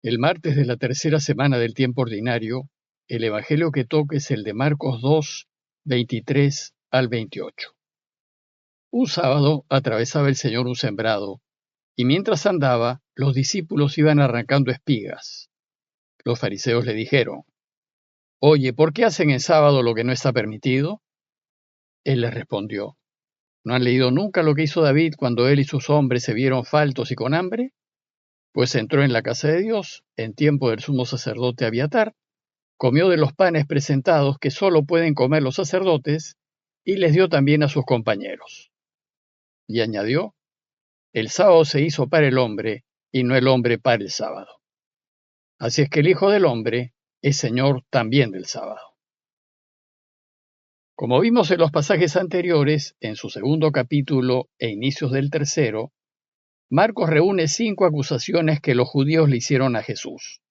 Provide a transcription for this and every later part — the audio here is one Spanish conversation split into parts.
El martes de la tercera semana del tiempo ordinario, el evangelio que toca es el de Marcos 2, 23 al 28. Un sábado atravesaba el Señor un sembrado, y mientras andaba, los discípulos iban arrancando espigas. Los fariseos le dijeron: «Oye, ¿por qué hacen en sábado lo que no está permitido?». Él les respondió: ¿No han leído nunca lo que hizo David cuando él y sus hombres se vieron faltos y con hambre? Pues entró en la casa de Dios, en tiempo del sumo sacerdote Abiatar, comió de los panes presentados que solo pueden comer los sacerdotes, y les dio también a sus compañeros. Y añadió: el sábado se hizo para el hombre, y no el hombre para el sábado. Así es que el Hijo del Hombre es Señor también del sábado. Como vimos en los pasajes anteriores, en su segundo capítulo e inicios del tercero, Marcos reúne 5 acusaciones que los judíos le hicieron a Jesús,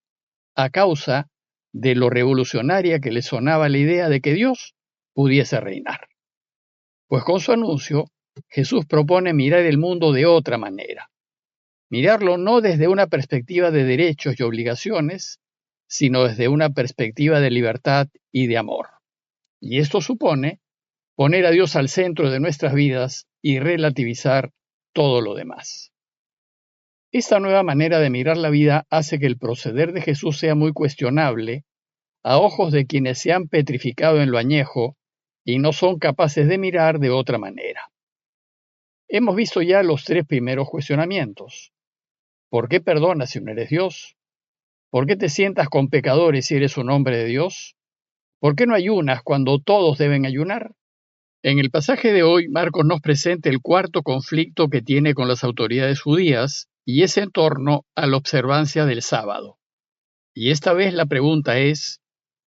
a causa de lo revolucionaria que le sonaba la idea de que Dios pudiese reinar. Pues con su anuncio, Jesús propone mirar el mundo de otra manera. Mirarlo no desde una perspectiva de derechos y obligaciones, sino desde una perspectiva de libertad y de amor. Y esto supone poner a Dios al centro de nuestras vidas y relativizar todo lo demás. Esta nueva manera de mirar la vida hace que el proceder de Jesús sea muy cuestionable a ojos de quienes se han petrificado en lo añejo y no son capaces de mirar de otra manera. Hemos visto ya los 3 primeros cuestionamientos. ¿Por qué perdonas si no eres Dios? ¿Por qué te sientas con pecadores si eres un hombre de Dios? ¿Por qué no ayunas cuando todos deben ayunar? En el pasaje de hoy, Marcos nos presenta el cuarto conflicto que tiene con las autoridades judías, y es en torno a la observancia del sábado. Y esta vez la pregunta es: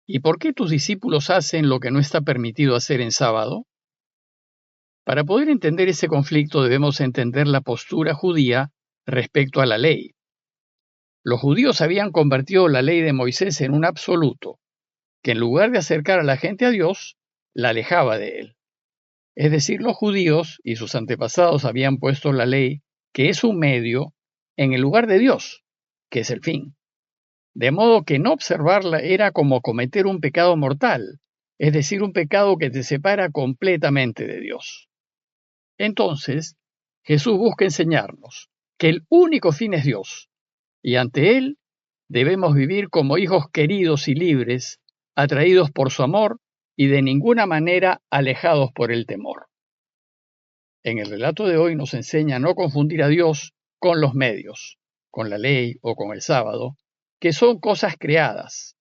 ¿y por qué tus discípulos hacen lo que no está permitido hacer en sábado? Para poder entender ese conflicto debemos entender la postura judía respecto a la ley. Los judíos habían convertido la ley de Moisés en un absoluto, que en lugar de acercar a la gente a Dios, la alejaba de él. Es decir, los judíos y sus antepasados habían puesto la ley, que es un medio, en el lugar de Dios, que es el fin. De modo que no observarla era como cometer un pecado mortal, es decir, un pecado que te separa completamente de Dios. Entonces, Jesús busca enseñarnos que el único fin es Dios, y ante Él debemos vivir como hijos queridos y libres, atraídos por su amor y de ninguna manera alejados por el temor. En el relato de hoy nos enseña a no confundir a Dios con los medios, con la ley o con el sábado, que son cosas creadas,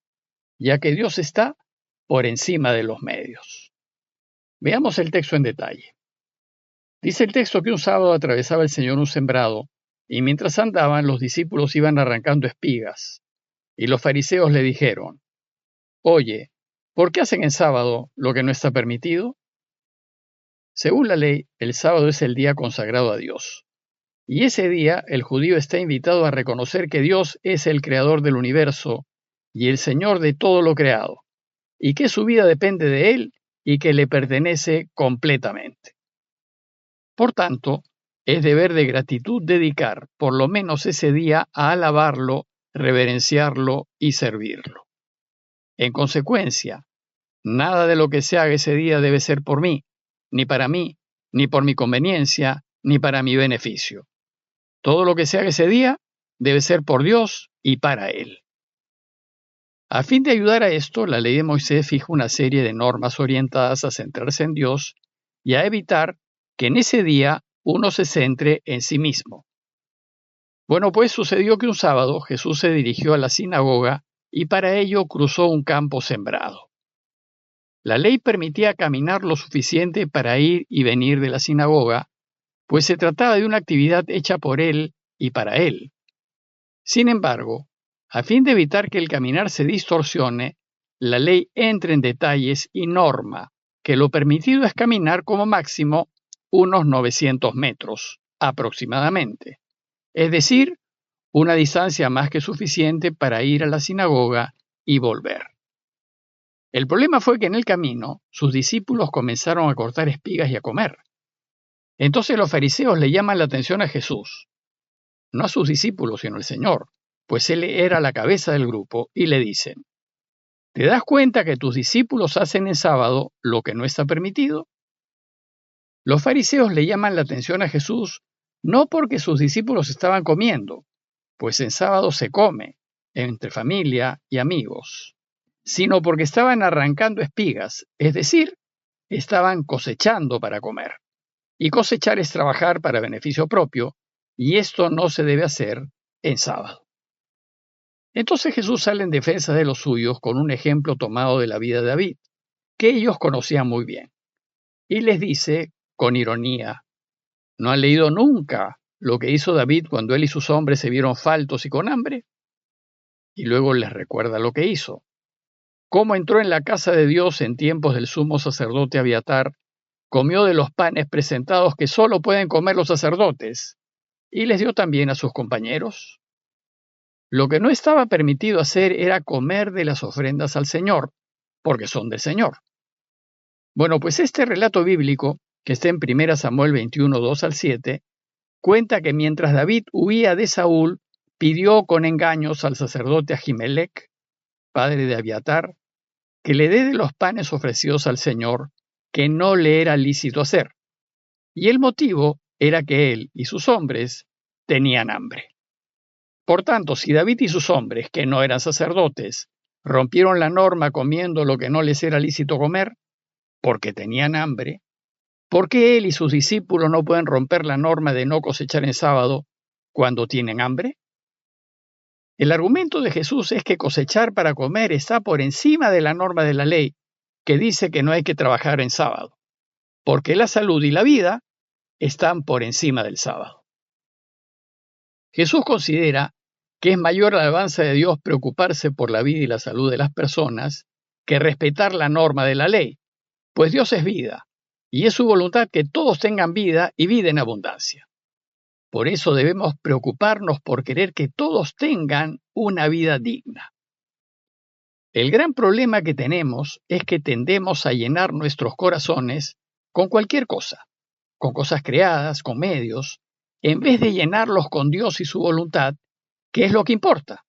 ya que Dios está por encima de los medios. Veamos el texto en detalle. Dice el texto que un sábado atravesaba el Señor un sembrado, y mientras andaban los discípulos iban arrancando espigas, y los fariseos le dijeron: «Oye, ¿por qué hacen en sábado lo que no está permitido?». Según la ley, el sábado es el día consagrado a Dios, y ese día el judío está invitado a reconocer que Dios es el creador del universo y el Señor de todo lo creado, y que su vida depende de Él y que le pertenece completamente. Por tanto, es deber de gratitud dedicar por lo menos ese día a alabarlo, reverenciarlo y servirlo. En consecuencia, nada de lo que se haga ese día debe ser por mí, ni para mí, ni por mi conveniencia, ni para mi beneficio. Todo lo que se haga ese día debe ser por Dios y para Él. A fin de ayudar a esto, la ley de Moisés fija una serie de normas orientadas a centrarse en Dios y a evitar que en ese día uno se centre en sí mismo. Bueno, pues sucedió que un sábado Jesús se dirigió a la sinagoga y para ello cruzó un campo sembrado. La ley permitía caminar lo suficiente para ir y venir de la sinagoga, pues se trataba de una actividad hecha por él y para él. Sin embargo, a fin de evitar que el caminar se distorsione, la ley entra en detalles y norma que lo permitido es caminar como máximo unos 900 metros, aproximadamente. Es decir, una distancia más que suficiente para ir a la sinagoga y volver. El problema fue que en el camino sus discípulos comenzaron a cortar espigas y a comer. Entonces los fariseos le llaman la atención a Jesús, no a sus discípulos, sino al Señor, pues él era la cabeza del grupo, y le dicen: ¿te das cuenta que tus discípulos hacen en sábado lo que no está permitido? Los fariseos le llaman la atención a Jesús no porque sus discípulos estaban comiendo, pues en sábado se come, entre familia y amigos, sino porque estaban arrancando espigas, es decir, estaban cosechando para comer. Y cosechar es trabajar para beneficio propio, y esto no se debe hacer en sábado. Entonces Jesús sale en defensa de los suyos con un ejemplo tomado de la vida de David, que ellos conocían muy bien, y les dice con ironía: ¿no han leído nunca lo que hizo David cuando él y sus hombres se vieron faltos y con hambre? Y luego les recuerda lo que hizo: cómo entró en la casa de Dios en tiempos del sumo sacerdote Abiatar, comió de los panes presentados que solo pueden comer los sacerdotes, y les dio también a sus compañeros. Lo que no estaba permitido hacer era comer de las ofrendas al Señor, porque son del Señor. Bueno, pues este relato bíblico, que está en 1 Samuel 21, 2 al 7, cuenta que mientras David huía de Saúl, pidió con engaños al sacerdote Ahimelech, padre de Abiatar, que le dé de los panes ofrecidos al Señor, que no le era lícito hacer. Y el motivo era que él y sus hombres tenían hambre. Por tanto, si David y sus hombres, que no eran sacerdotes, rompieron la norma comiendo lo que no les era lícito comer, porque tenían hambre, ¿por qué él y sus discípulos no pueden romper la norma de no cosechar en sábado cuando tienen hambre? El argumento de Jesús es que cosechar para comer está por encima de la norma de la ley, que dice que no hay que trabajar en sábado, porque la salud y la vida están por encima del sábado. Jesús considera que es mayor alabanza de Dios preocuparse por la vida y la salud de las personas que respetar la norma de la ley, pues Dios es vida, y es su voluntad que todos tengan vida y vida en abundancia. Por eso debemos preocuparnos por querer que todos tengan una vida digna. El gran problema que tenemos es que tendemos a llenar nuestros corazones con cualquier cosa, con cosas creadas, con medios, en vez de llenarlos con Dios y su voluntad, que es lo que importa,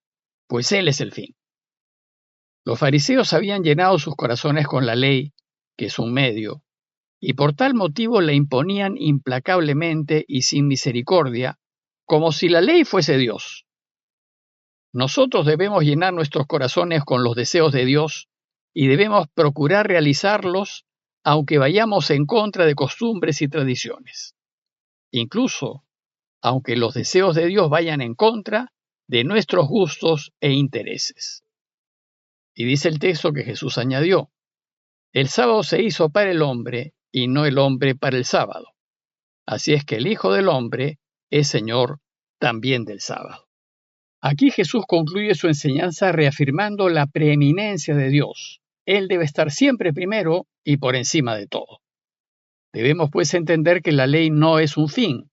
pues Él es el fin. Los fariseos habían llenado sus corazones con la ley, que es un medio, y por tal motivo la imponían implacablemente y sin misericordia, como si la ley fuese Dios. Nosotros debemos llenar nuestros corazones con los deseos de Dios y debemos procurar realizarlos aunque vayamos en contra de costumbres y tradiciones. Incluso aunque los deseos de Dios vayan en contra de nuestros gustos e intereses. Y dice el texto que Jesús añadió: el sábado se hizo para el hombre y no el hombre para el sábado. Así es que el Hijo del Hombre es Señor también del sábado. Aquí Jesús concluye su enseñanza reafirmando la preeminencia de Dios. Él debe estar siempre primero y por encima de todo. Debemos pues entender que la ley no es un fin,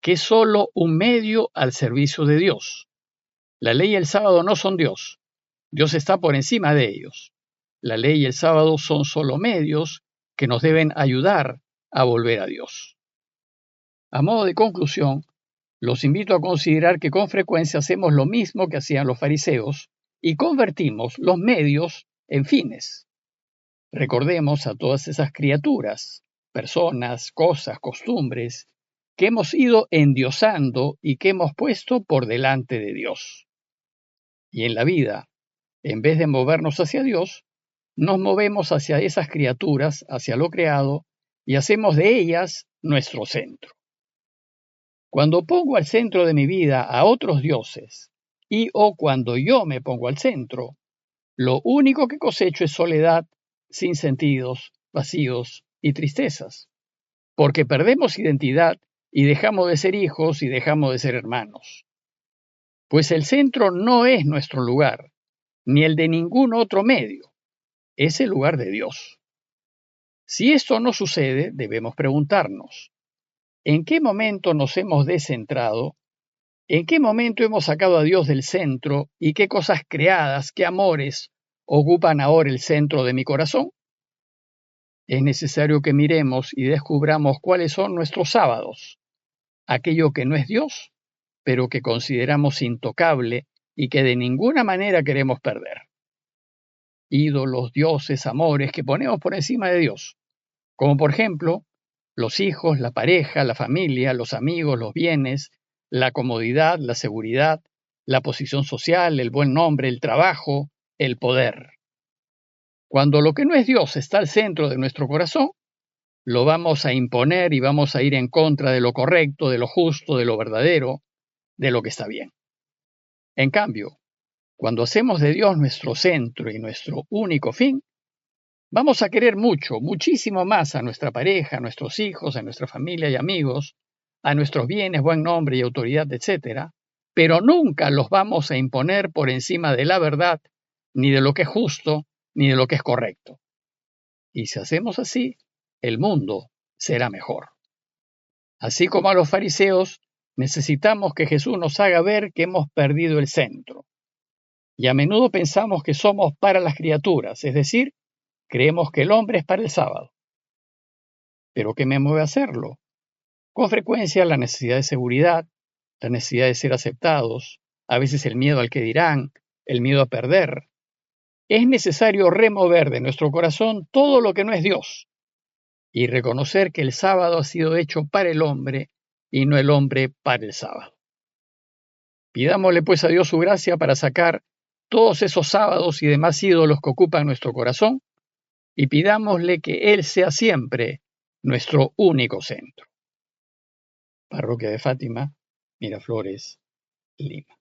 que es solo un medio al servicio de Dios. La ley y el sábado no son Dios. Dios está por encima de ellos. La ley y el sábado son solo medios que nos deben ayudar a volver a Dios. A modo de conclusión, los invito a considerar que con frecuencia hacemos lo mismo que hacían los fariseos y convertimos los medios en fines. Recordemos a todas esas criaturas, personas, cosas, costumbres, que hemos ido endiosando y que hemos puesto por delante de Dios. Y en la vida, en vez de movernos hacia Dios, nos movemos hacia esas criaturas, hacia lo creado, y hacemos de ellas nuestro centro. Cuando pongo al centro de mi vida a otros dioses, o cuando yo me pongo al centro, lo único que cosecho es soledad, sinsentidos, vacíos y tristezas, porque perdemos identidad y dejamos de ser hijos y dejamos de ser hermanos. Pues el centro no es nuestro lugar, ni el de ningún otro medio, es el lugar de Dios. Si esto no sucede, debemos preguntarnos: ¿en qué momento nos hemos descentrado? ¿En qué momento hemos sacado a Dios del centro y qué cosas creadas, qué amores ocupan ahora el centro de mi corazón? Es necesario que miremos y descubramos cuáles son nuestros sábados, aquello que no es Dios, pero que consideramos intocable y que de ninguna manera queremos perder. Ídolos, dioses, amores que ponemos por encima de Dios, como por ejemplo los hijos, la pareja, la familia, los amigos, los bienes, la comodidad, la seguridad, la posición social, el buen nombre, el trabajo, el poder. Cuando lo que no es Dios está al centro de nuestro corazón, lo vamos a imponer y vamos a ir en contra de lo correcto, de lo justo, de lo verdadero, de lo que está bien. En cambio, cuando hacemos de Dios nuestro centro y nuestro único fin, vamos a querer mucho, muchísimo más a nuestra pareja, a nuestros hijos, a nuestra familia y amigos, a nuestros bienes, buen nombre y autoridad, etc., pero nunca los vamos a imponer por encima de la verdad, ni de lo que es justo, ni de lo que es correcto. Y si hacemos así, el mundo será mejor. Así como a los fariseos, necesitamos que Jesús nos haga ver que hemos perdido el centro. Y a menudo pensamos que somos para las criaturas, es decir, creemos que el hombre es para el sábado. ¿Pero qué me mueve a hacerlo? Con frecuencia la necesidad de seguridad, la necesidad de ser aceptados, a veces el miedo al que dirán, el miedo a perder. Es necesario remover de nuestro corazón todo lo que no es Dios y reconocer que el sábado ha sido hecho para el hombre y no el hombre para el sábado. Pidámosle pues a Dios su gracia para sacar todos esos sábados y demás ídolos que ocupan nuestro corazón y pidámosle que Él sea siempre nuestro único centro. Parroquia de Fátima, Miraflores, Lima.